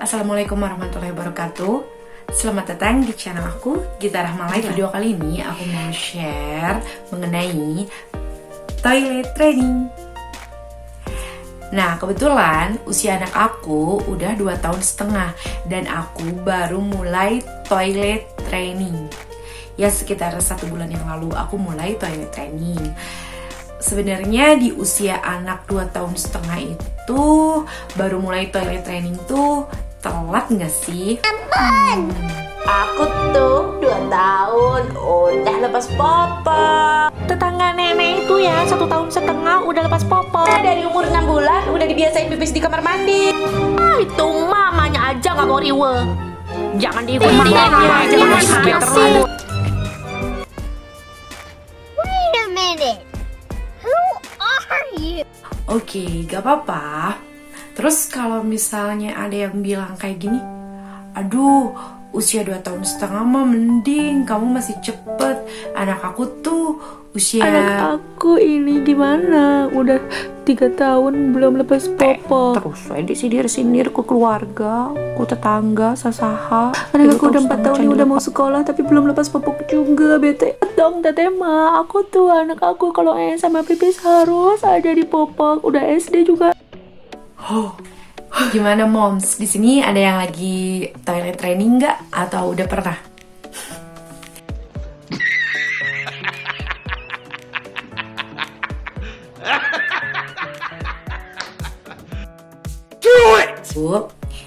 Assalamualaikum warahmatullahi wabarakatuh. Selamat datang di channel aku, Gita Rahmalai. Video kali ini aku mau share mengenai toilet training. Nah, kebetulan usia anak aku udah 2 tahun setengah dan aku baru mulai toilet training. Ya sekitar 1 bulan yang lalu aku mulai toilet training. Sebenarnya di usia anak 2 tahun setengah itu baru mulai toilet training tuh telat nggak sih? Aku tuh 2 tahun udah lepas popo. Tetangga nenek itu ya 1 tahun setengah udah lepas popo. Dari umur 6 bulan udah dibiasain pipis di kamar mandi. Itu mamanya aja nggak mau riwe. Jangan diikuti mamanya aja terlalu. Wait a minute. Who are you? Oke, gak apa-apa. Terus kalau misalnya ada yang bilang kayak gini, aduh, usia 2 tahun setengah mah mending, kamu masih cepet. Anak aku tuh usia... Anak aku ini gimana? Udah 3 tahun belum lepas popo. Terus di sindir ke keluarga, ku tetangga, sasaha. Anak aku udah 4 tahun ini udah mau sekolah tapi belum lepas popok juga. Bete dong teteh mah. Aku tuh anak aku kalau sama pipis harus ada di popok. Udah SD juga. Gimana moms? Di sini ada yang lagi toilet training nggak? Atau udah pernah?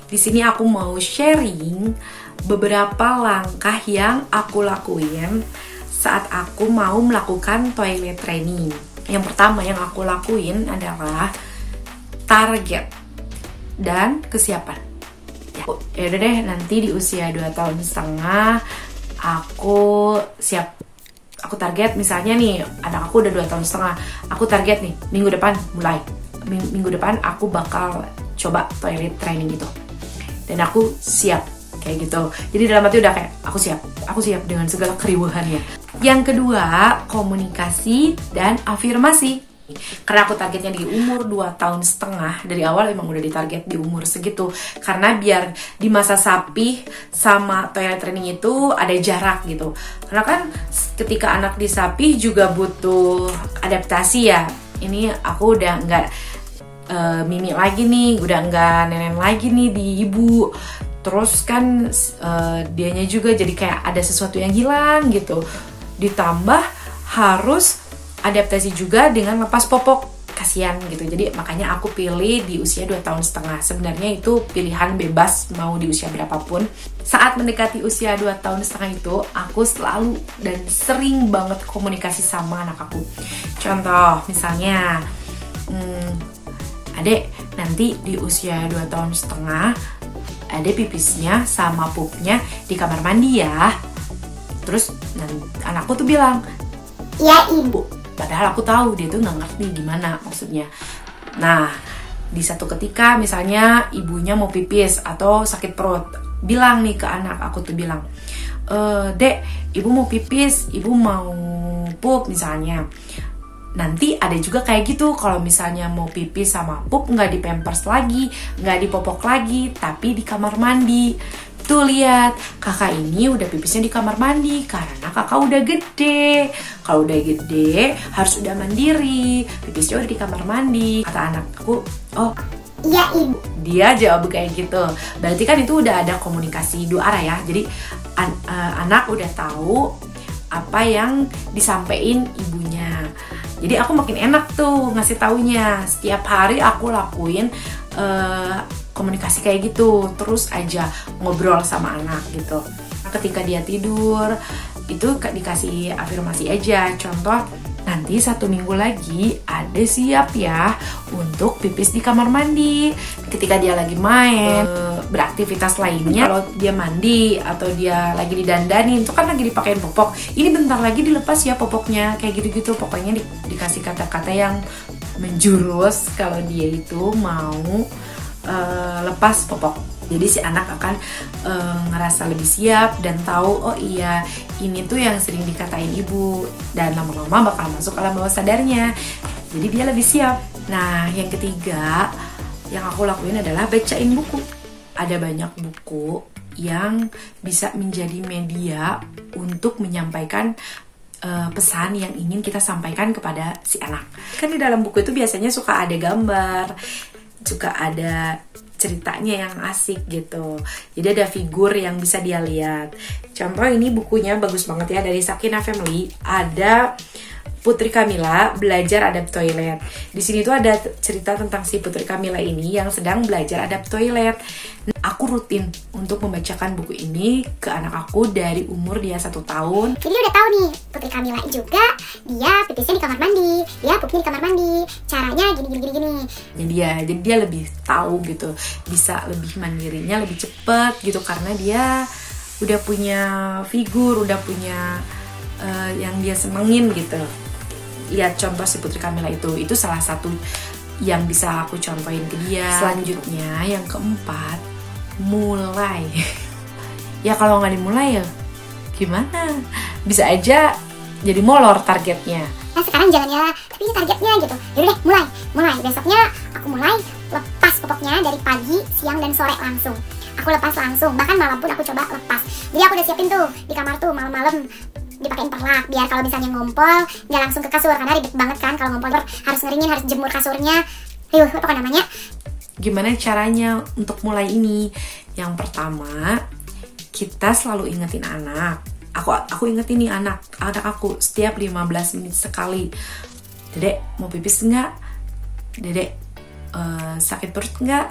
Di sini aku mau sharing beberapa langkah yang aku lakuin saat aku mau melakukan toilet training. Yang pertama yang aku lakuin adalah target dan kesiapan. Ya udah deh, nanti di usia 2 tahun setengah aku siap. Aku target misalnya nih, anak aku udah 2 tahun setengah. Aku target nih, minggu depan mulai. Minggu depan aku bakal coba toilet training itu. Dan aku siap kayak gitu. Jadi dalam hati udah kayak aku siap dengan segala keriuhannya. Yang kedua, komunikasi dan afirmasi. Karena aku targetnya di umur 2 tahun setengah, dari awal emang udah ditarget di umur segitu. Karena biar di masa sapih sama toilet training itu ada jarak gitu. Karena kan ketika anak disapih juga butuh adaptasi ya. Ini aku udah nggak mimi lagi nih, udah nggak nenek lagi nih di ibu. Terus kan dianya juga jadi kayak ada sesuatu yang hilang gitu. Ditambah harus adaptasi juga dengan lepas popok, kasihan gitu. Jadi makanya aku pilih di usia 2 tahun setengah. Sebenarnya itu pilihan bebas mau di usia berapapun. Saat mendekati usia 2 tahun setengah itu, aku selalu dan sering banget komunikasi sama anak aku. Contoh misalnya, adek, nanti di usia 2 tahun setengah adek pipisnya sama pupnya di kamar mandi ya. Terus anakku tuh bilang, Ya ibu. padahal aku tahu dia tuh nggak ngerti gimana maksudnya. Nah, di satu ketika misalnya ibunya mau pipis atau sakit perut, bilang nih ke anak aku tuh bilang, Dek, ibu mau pipis, ibu mau pup misalnya. Nanti ada juga kayak gitu, kalau misalnya mau pipis sama pup nggak di pampers lagi, nggak di popok lagi, tapi di kamar mandi. Tuh lihat, kakak ini udah pipisnya di kamar mandi karena kakak udah gede. Kalau udah gede harus udah mandiri, pipisnya udah di kamar mandi. Kata anakku, oh Ya ibu. dia jawab kayak gitu. Berarti kan itu udah ada komunikasi 2 arah ya. Jadi anak udah tahu apa yang disampaikan ibunya. Jadi aku makin enak tuh ngasih taunya. Setiap hari aku lakuin komunikasi kayak gitu. Terus aja ngobrol sama anak gitu. Ketika dia tidur, itu dikasih afirmasi aja. Contoh, nanti 1 minggu lagi ada siap ya untuk pipis di kamar mandi. Ketika dia lagi main, beraktivitas lainnya, kalau dia mandi atau dia lagi didandanin, itu kan lagi dipakein popok. Ini bentar lagi dilepas ya popoknya, kayak gitu-gitu. Pokoknya dikasih kata-kata yang menjurus kalau dia itu mau lepas popok. Jadi si anak akan ngerasa lebih siap dan tahu, oh iya ini tuh yang sering dikatain ibu, dan lama-lama bakal masuk alam bawah sadarnya. Jadi dia lebih siap. Nah, yang ketiga yang aku lakuin adalah bacain buku. ada banyak buku yang bisa menjadi media untuk menyampaikan pesan yang ingin kita sampaikan kepada si anak. Kan di dalam buku itu biasanya suka ada gambar, suka ada ceritanya yang asik gitu. Jadi ada figur yang bisa dia lihat. Contoh ini bukunya bagus banget ya, dari Sakina Family. Ada Putri Kamila belajar adab toilet. Di sini tuh ada cerita tentang si Putri Kamila ini yang sedang belajar adab toilet. Aku rutin untuk membacakan buku ini ke anak aku dari umur dia 1 tahun. Jadi udah tahu nih, Putri Kamila juga dia pipisnya di kamar mandi, dia pupnya di kamar mandi. Caranya gini. Jadi dia lebih tahu gitu, bisa lebih mandirinya lebih cepet gitu karena dia udah punya figur, udah punya yang dia senengin gitu. Lihat contoh si Putri Kamila itu salah satu yang bisa aku contohin ke dia. Selanjutnya yang keempat, mulai. Ya kalau nggak dimulai ya gimana? Bisa aja jadi molor targetnya. Nah sekarang jangan ya, tapi ini targetnya gitu. Yaudah deh, mulai. Besoknya aku mulai lepas popoknya dari pagi, siang, dan sore langsung. Aku lepas langsung, bahkan malam pun aku coba lepas. Jadi aku udah siapin tuh di kamar tuh malam-malam dipakein perlak biar kalau misalnya ngompol nggak langsung ke kasur, karena ribet banget kan kalau ngompol harus ngeringin, harus jemur kasurnya. Apa kan namanya? Gimana caranya untuk mulai ini? Yang pertama, kita selalu ingetin anak. Aku ingetin nih anak aku setiap 15 menit sekali. Dedek mau pipis nggak? Dedek sakit perut nggak?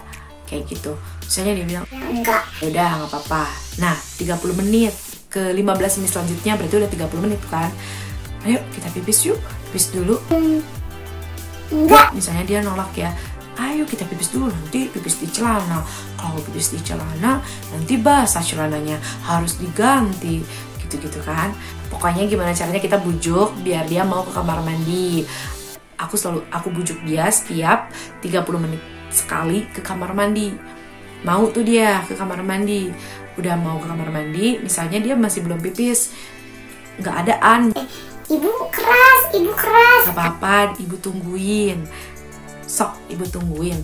Kayak gitu. Misalnya dia bilang Enggak. Udah nggak apa-apa. Nah 30 menit ke 15 menit selanjutnya berarti udah 30 menit kan. Ayo kita pipis yuk, pipis dulu. Enggak. Misalnya dia nolak ya, ayo kita pipis dulu, nanti pipis di celana. Kalau pipis di celana nanti basah celananya, harus diganti gitu-gitu kan. Pokoknya gimana caranya kita bujuk biar dia mau ke kamar mandi. Aku bujuk dia setiap 30 menit sekali ke kamar mandi. Mau tuh dia ke kamar mandi, udah mau ke kamar mandi, misalnya dia masih belum pipis, nggak adaan. Ibu keras. Gak apa-apa, ibu tungguin. Sok, ibu tungguin.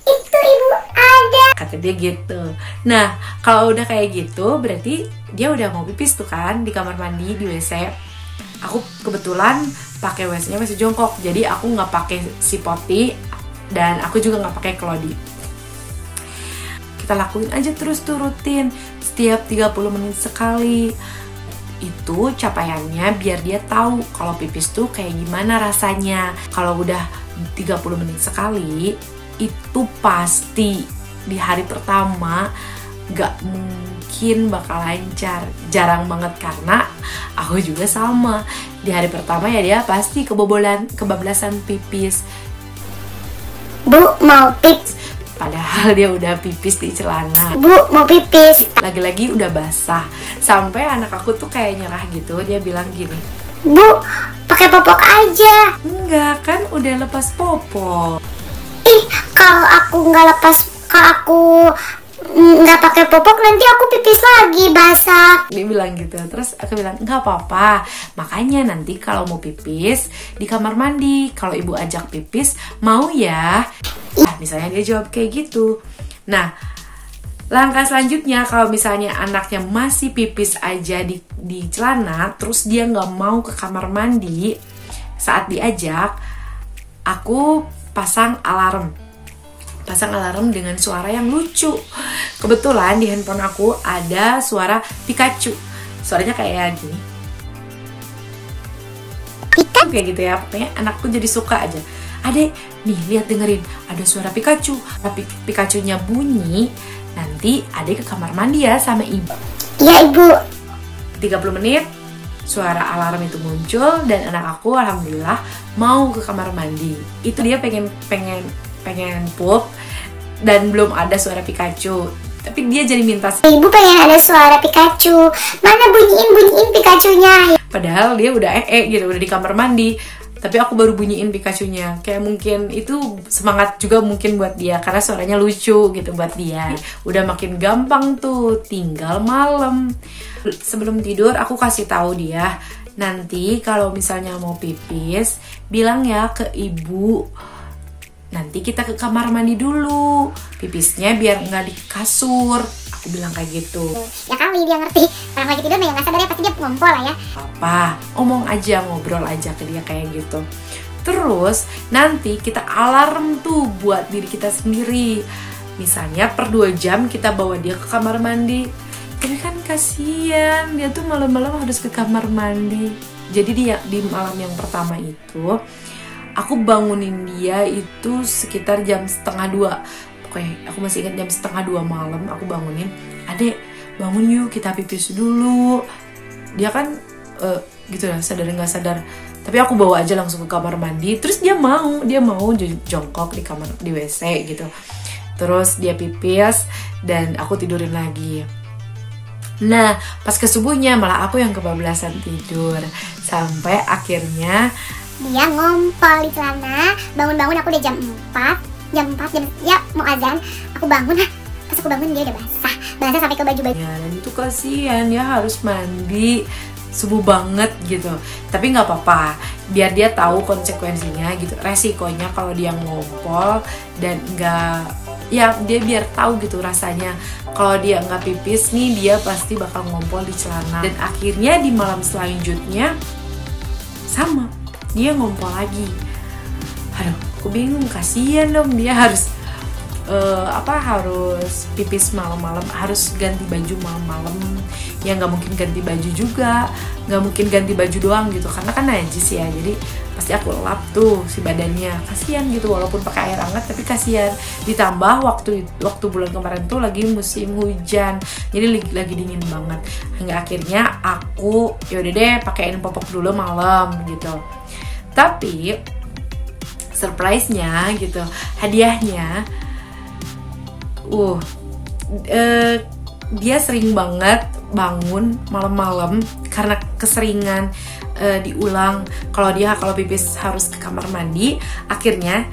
Itu ibu ada. Kata dia gitu. Nah, kalau udah kayak gitu, berarti dia udah mau pipis tuh kan di kamar mandi, di WC. Aku kebetulan pakai WC-nya masih jongkok, jadi aku nggak pakai si poti dan aku juga nggak pakai kelodi. Kita lakuin aja terus tuh rutin, setiap 30 menit sekali. Itu capaiannya biar dia tahu kalau pipis tuh kayak gimana rasanya. Kalau udah 30 menit sekali, itu pasti di hari pertama gak mungkin bakal lancar. Jarang banget karena aku juga sama. Di hari pertama ya dia pasti kebablasan pipis. Bu mau pipis. Padahal dia udah pipis di celana. Bu mau pipis. Lagi-lagi udah basah. Sampai anak aku tuh kayak nyerah gitu. Dia bilang gini, Bu pakai popok aja. enggak kan udah lepas popok. Kalau aku nggak pakai popok nanti aku pipis lagi basah. Dia bilang gitu. Terus aku bilang nggak apa-apa. Makanya nanti kalau mau pipis di kamar mandi. Kalau ibu ajak pipis mau ya. Nah, misalnya dia jawab kayak gitu. Nah, langkah selanjutnya kalau misalnya anaknya masih pipis aja di celana, terus dia nggak mau ke kamar mandi saat diajak, aku pasang alarm dengan suara yang lucu. Kebetulan di handphone aku ada suara Pikachu. Suaranya kayak gini. Kayak gitu ya. Pokoknya anakku jadi suka aja. Adek, nih lihat dengerin, ada suara Pikachu. Tapi Pikachunya bunyi, nanti adek ke kamar mandi ya sama ibu. Iya ibu. 30 menit suara alarm itu muncul dan anak aku alhamdulillah mau ke kamar mandi. Itu dia pengen pup dan belum ada suara Pikachu. Tapi dia jadi minta, Ibu pengen ada suara Pikachu. Mana bunyiin Pikachunya. padahal dia udah gitu, udah di kamar mandi. Tapi aku baru bunyiin Pikachunya. Kayak mungkin itu semangat juga mungkin buat dia karena suaranya lucu gitu buat dia. Udah makin gampang tuh, tinggal malam. Sebelum tidur aku kasih tahu dia, nanti kalau misalnya mau pipis bilang ya ke ibu nanti kita ke kamar mandi dulu, pipisnya biar nggak di kasur. Aku bilang kayak gitu. Ya kali dia ngerti, orang lagi tidur yang nggak sadar ya pasti dia ngompol lah ya. Apa, omong aja, ngobrol aja ke dia kayak gitu. Terus nanti kita alarm tuh buat diri kita sendiri. Misalnya per 2 jam kita bawa dia ke kamar mandi. Tapi kan kasihan, dia tuh malam-malam harus ke kamar mandi. Jadi dia di malam yang pertama itu aku bangunin dia itu sekitar jam 1:30. Pokoknya aku masih ingat jam 1:30 malam aku bangunin. Adek, bangun yuk, kita pipis dulu. Dia kan gitu lah, sadar nggak sadar. Tapi aku bawa aja langsung ke kamar mandi. Terus dia mau jongkok di kamar, di WC gitu. Terus dia pipis dan aku tidurin lagi. Nah, pas ke subuhnya malah aku yang kebablasan tidur. Sampai akhirnya Dia ngompol di celana, bangun-bangun aku udah jam 4 ya mau azan. Aku bangun, pas aku bangun dia udah basah sampai ke baju-baju. ya, dan itu kasihan ya, harus mandi subuh banget gitu. Tapi nggak apa-apa, biar dia tahu konsekuensinya gitu, resikonya kalau dia ngompol dan nggak, ya dia biar tahu gitu rasanya kalau dia nggak pipis nih, dia pasti bakal ngompol di celana. Dan akhirnya di malam selanjutnya sama, dia ngompol lagi. Aduh, aku bingung, kasihan dong, dia harus harus pipis malam-malam, harus ganti baju malam-malam. Ya nggak mungkin ganti baju juga, nggak mungkin ganti baju doang gitu, karena kan najis ya. Jadi pasti aku lap tuh si badannya, kasihan gitu, walaupun pakai air hangat tapi kasihan. Ditambah waktu bulan kemarin tuh lagi musim hujan, jadi lagi dingin banget. Hingga akhirnya aku yaudah deh pakein popok dulu malam gitu. Tapi surprise-nya gitu, hadiahnya dia sering banget bangun malam-malam karena keseringan diulang kalau pipis harus ke kamar mandi. Akhirnya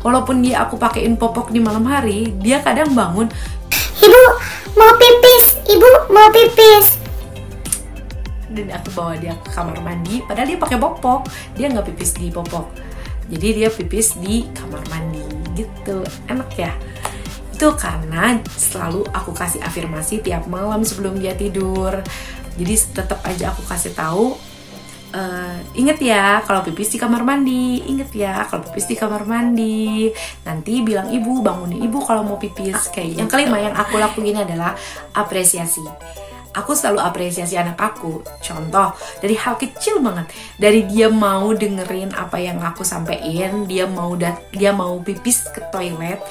walaupun aku pakein popok di malam hari, dia kadang bangun, Ibu mau pipis. Dan aku bawa dia ke kamar mandi, padahal dia pakai popok, dia nggak pipis di popok, jadi dia pipis di kamar mandi gitu. Enak ya. Itu karena selalu aku kasih afirmasi tiap malam sebelum dia tidur. Jadi tetap aja aku kasih tahu, inget ya kalau pipis di kamar mandi, inget ya kalau pipis di kamar mandi. Nanti bilang ibu, bangunin ibu kalau mau pipis. Kayak yang kelima yang aku lakuin adalah apresiasi. Aku selalu apresiasi anak aku. Contoh dari hal kecil banget, dari dia mau dengerin apa yang aku sampein, dia mau pipis ke toilet.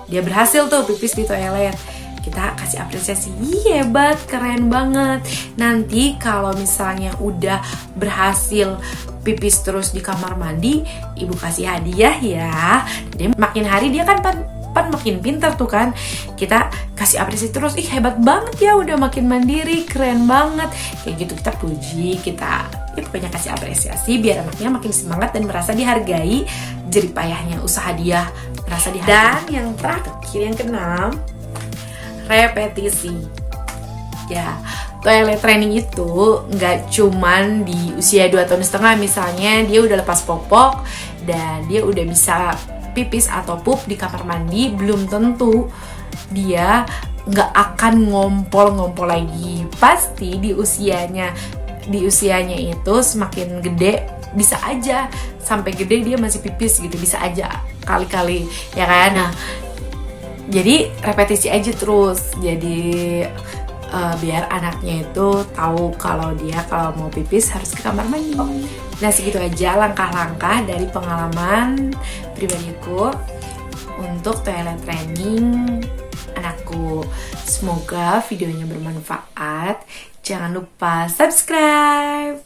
Dia berhasil tuh pipis di toilet, kita kasih apresiasi, hebat, keren banget. Nanti kalau misalnya udah berhasil pipis terus di kamar mandi, ibu kasih hadiah ya. Dia makin hari dia kan makin pintar tuh kan. Kita kasih apresiasi terus, hebat banget ya, udah makin mandiri, keren banget. Kayak gitu kita puji, kita pokoknya kasih apresiasi biar anaknya makin semangat dan merasa dihargai. Jerih payahnya usaha dia merasa dihargai. Dan yang terakhir, yang keenam, repetisi. Ya, toilet training itu nggak cuman di usia 2 tahun setengah. Misalnya dia udah lepas popok dan dia udah bisa pipis atau pup di kamar mandi, belum tentu dia nggak akan ngompol lagi. Pasti di usianya itu semakin gede, bisa aja sampai gede dia masih pipis gitu, bisa aja kali-kali ya kan. Nah, jadi repetisi aja terus. Jadi biar anaknya itu tahu kalau mau pipis harus ke kamar mandi. Nah, segitu aja langkah-langkah dari pengalaman pribadiku untuk toilet training anakku. Semoga videonya bermanfaat. Jangan lupa subscribe.